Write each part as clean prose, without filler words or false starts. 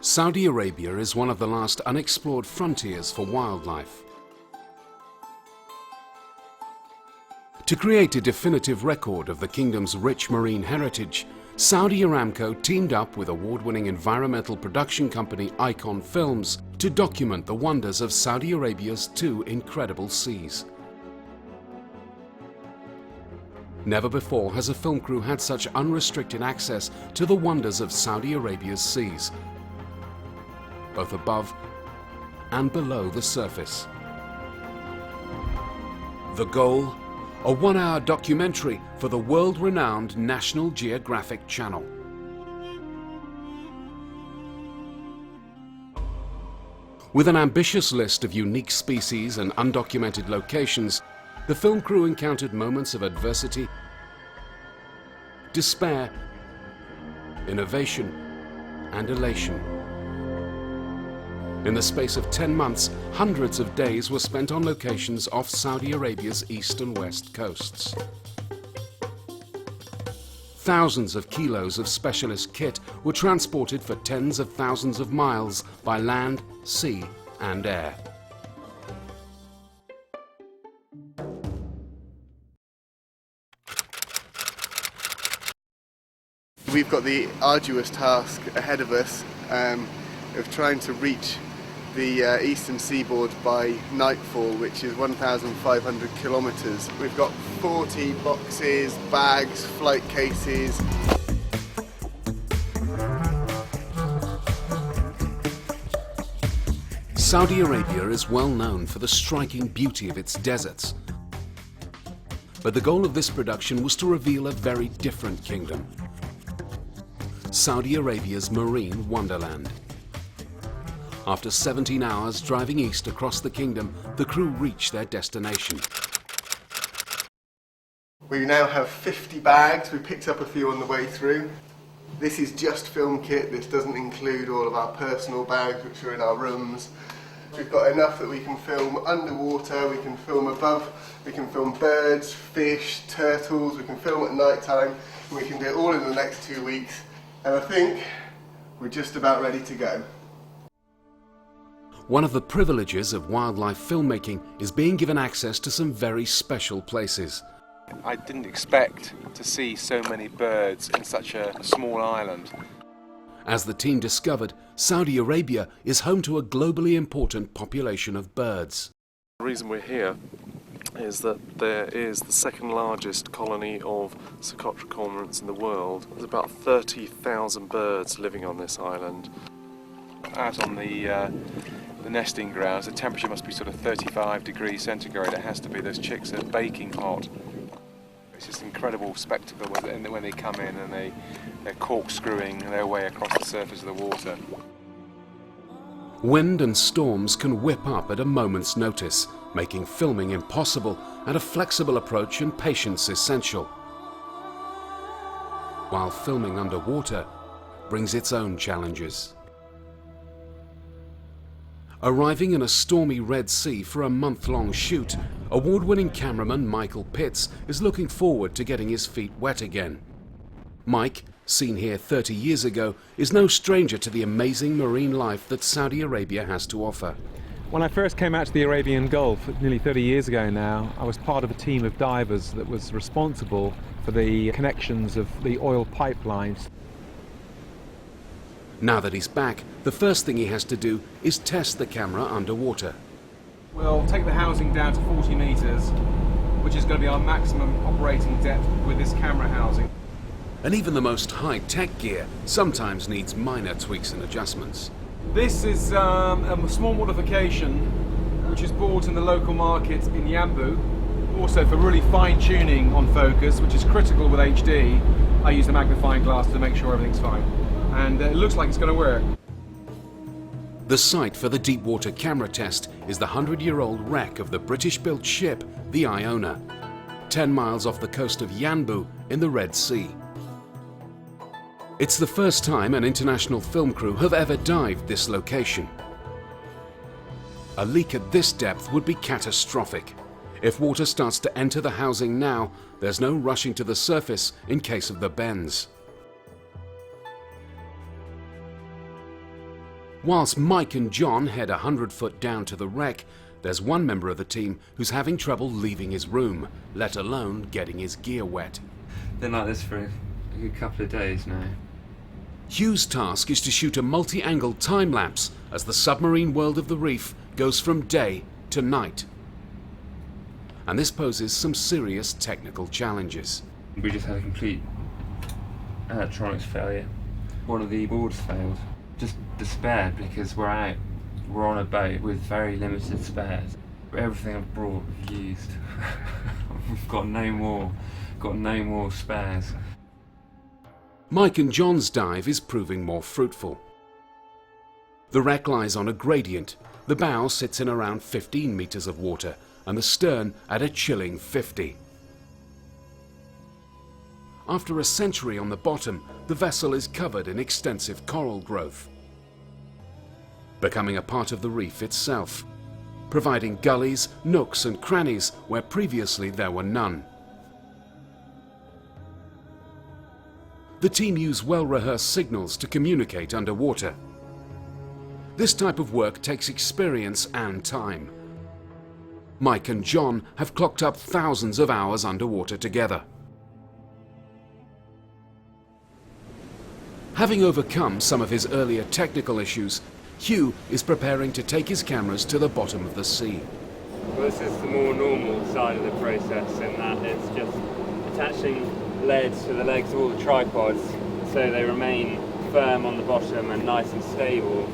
Saudi Arabia is one of the last unexplored frontiers for wildlife. To create a definitive record of the kingdom's rich marine heritage, Saudi Aramco teamed up with award-winning environmental production company Icon Films to document the wonders of Saudi Arabia's two incredible seas. Never before has a film crew had such unrestricted access to the wonders of Saudi Arabia's seas, both above and below the surface. The goal? A one-hour documentary for the world-renowned National Geographic channel. With an ambitious list of unique species and undocumented locations, the film crew encountered moments of adversity, despair, innovation, and elation. In the space of 10 months, hundreds of days were spent on locations off Saudi Arabia's east and west coasts. Thousands of kilos of specialist kit were transported for tens of thousands of miles by land, sea, and air. We've got the arduous task ahead of us of trying to reach the eastern seaboard by nightfall, which is 1,500 kilometres. We've got 40 boxes, bags, flight cases. Saudi Arabia is well known for the striking beauty of its deserts. But the goal of this production was to reveal a very different kingdom. Saudi Arabia's marine wonderland. After 17 hours driving east across the kingdom, the crew reached their destination. We now have 50 bags. We picked up a few on the way through. This is just film kit. This doesn't include all of our personal bags, which are in our rooms. We've got enough that we can film underwater, we can film above, we can film birds, fish, turtles, we can film at night time, and we can do it all in the next 2 weeks. And I think we're just about ready to go. One of the privileges of wildlife filmmaking is being given access to some very special places. I didn't expect to see so many birds in such a small island. As the team discovered, Saudi Arabia is home to a globally important population of birds. The reason we're here is that there is the second largest colony of Socotra cormorants in the world. There's about 30,000 birds living on this island. Out on the nesting grounds, the temperature must be sort of 35 degrees centigrade. It has to be. Those chicks are baking hot. It's just an incredible spectacle when they come in and they're corkscrewing their way across the surface of the water. Wind and storms can whip up at a moment's notice, making filming impossible, and a flexible approach and patience essential. While filming underwater brings its own challenges. Arriving in a stormy Red Sea for a month-long shoot, award-winning cameraman Michael Pitts is looking forward to getting his feet wet again. Mike, seen here 30 years ago, is no stranger to the amazing marine life that Saudi Arabia has to offer. When I first came out to the Arabian Gulf nearly 30 years ago now, I was part of a team of divers that was responsible for the connections of the oil pipelines. Now that he's back, the first thing he has to do is test the camera underwater. We'll take the housing down to 40 metres, which is going to be our maximum operating depth with this camera housing. And even the most high-tech gear sometimes needs minor tweaks and adjustments. This is a small modification which is bought in the local market in Yanbu. Also for really fine-tuning on focus, which is critical with HD, I use a magnifying glass to make sure everything's fine. And it looks like it's going to work. The site for the deep-water camera test is the 100-year-old wreck of the British-built ship, the Iona, 10 miles off the coast of Yanbu in the Red Sea. It's the first time an international film crew have ever dived this location. A leak at this depth would be catastrophic. If water starts to enter the housing now, there's no rushing to the surface in case of the bends. Whilst Mike and John head 100 foot down to the wreck, there's one member of the team who's having trouble leaving his room, let alone getting his gear wet. Been like this for a good couple of days now. Hugh's task is to shoot a multi-angle time-lapse as the submarine world of the reef goes from day to night. And this poses some serious technical challenges. We just had a complete electronics failure. One of the boards failed. Just despaired because we're out. We're on a boat with very limited spares. Everything I've brought, I've used. We've got no more spares. Mike and John's dive is proving more fruitful. The wreck lies on a gradient. The bow sits in around 15 meters of water and the stern at a chilling 50. After a century on the bottom, the vessel is covered in extensive coral growth, becoming a part of the reef itself, providing gullies, nooks and crannies where previously there were none. The team use well-rehearsed signals to communicate underwater. This type of work takes experience and time. Mike and John have clocked up thousands of hours underwater together. Having overcome some of his earlier technical issues, Hugh is preparing to take his cameras to the bottom of the sea. Well, this is the more normal side of the process in that it's just attaching leads to the legs of all the tripods so they remain firm on the bottom and nice and stable.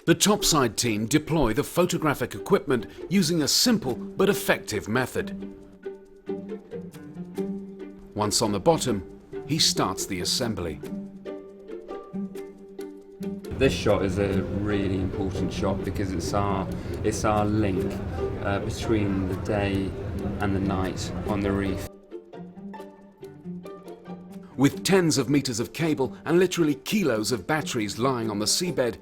The topside team deploy the photographic equipment using a simple but effective method. Once on the bottom, he starts the assembly. This shot is a really important shot because it's our link between the day and the night on the reef. With tens of meters of cable and literally kilos of batteries lying on the seabed,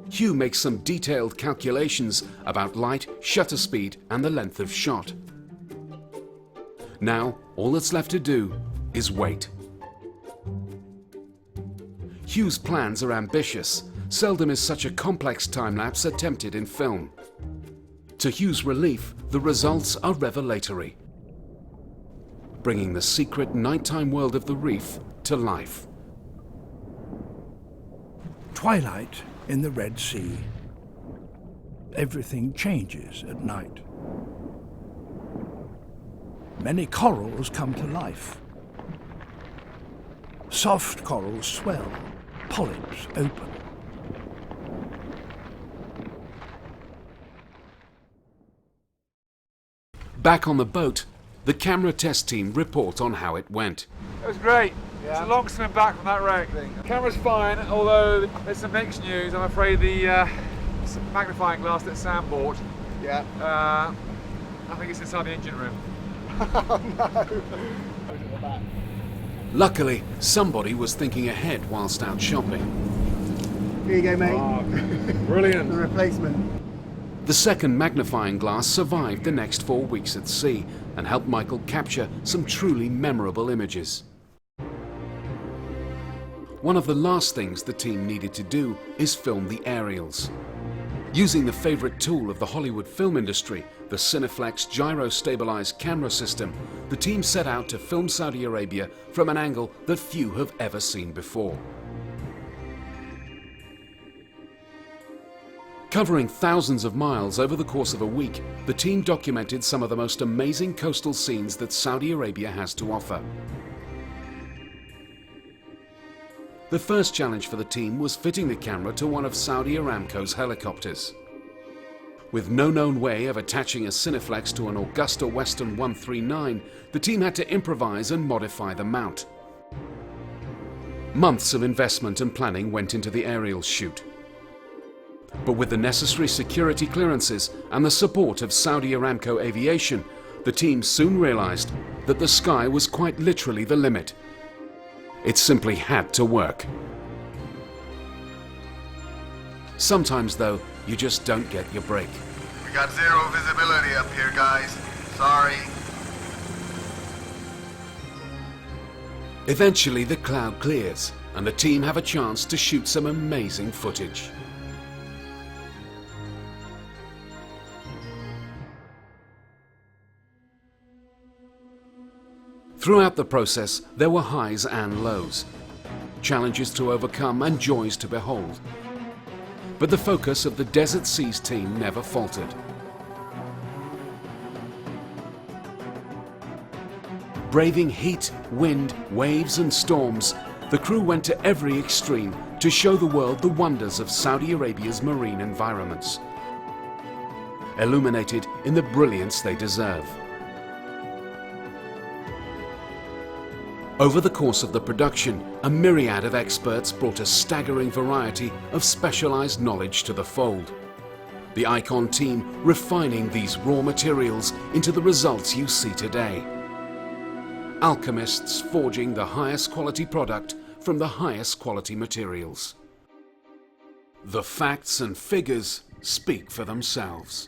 Hugh makes some detailed calculations about light, shutter speed and the length of shot. Now, all that's left to do is wait. Hugh's plans are ambitious. Seldom is such a complex time-lapse attempted in film. To Hugh's relief, the results are revelatory, bringing the secret nighttime world of the reef to life. Twilight in the Red Sea. Everything changes at night. Many corals come to life. Soft corals swell, polyps open. Back on the boat, the camera test team report on how it went. It was great. It's a long swim back from that wreck. Camera's fine, although there's some mixed news. I'm afraid the magnifying glass that Sam bought, I think it's inside the engine room. Oh no! Luckily, somebody was thinking ahead whilst out shopping. Here you go, mate. Oh, brilliant. The replacement. The second magnifying glass survived the next 4 weeks at sea and helped Michael capture some truly memorable images. One of the last things the team needed to do is film the aerials. Using the favorite tool of the Hollywood film industry, the Cineflex gyro-stabilized camera system, the team set out to film Saudi Arabia from an angle that few have ever seen before. Covering thousands of miles over the course of a week, the team documented some of the most amazing coastal scenes that Saudi Arabia has to offer. The first challenge for the team was fitting the camera to one of Saudi Aramco's helicopters. With no known way of attaching a Cineflex to an Augusta Western 139, the team had to improvise and modify the mount. Months of investment and planning went into the aerial shoot. But with the necessary security clearances and the support of Saudi Aramco Aviation, the team soon realized that the sky was quite literally the limit. It simply had to work. Sometimes, though, you just don't get your break. We got zero visibility up here, guys. Sorry. Eventually, the cloud clears, and the team have a chance to shoot some amazing footage. Throughout the process, there were highs and lows, challenges to overcome and joys to behold. But the focus of the Desert Seas team never faltered. Braving heat, wind, waves and storms, the crew went to every extreme to show the world the wonders of Saudi Arabia's marine environments, illuminated in the brilliance they deserve. Over the course of the production, a myriad of experts brought a staggering variety of specialized knowledge to the fold. The Icon team refining these raw materials into the results you see today. Alchemists forging the highest quality product from the highest quality materials. The facts and figures speak for themselves.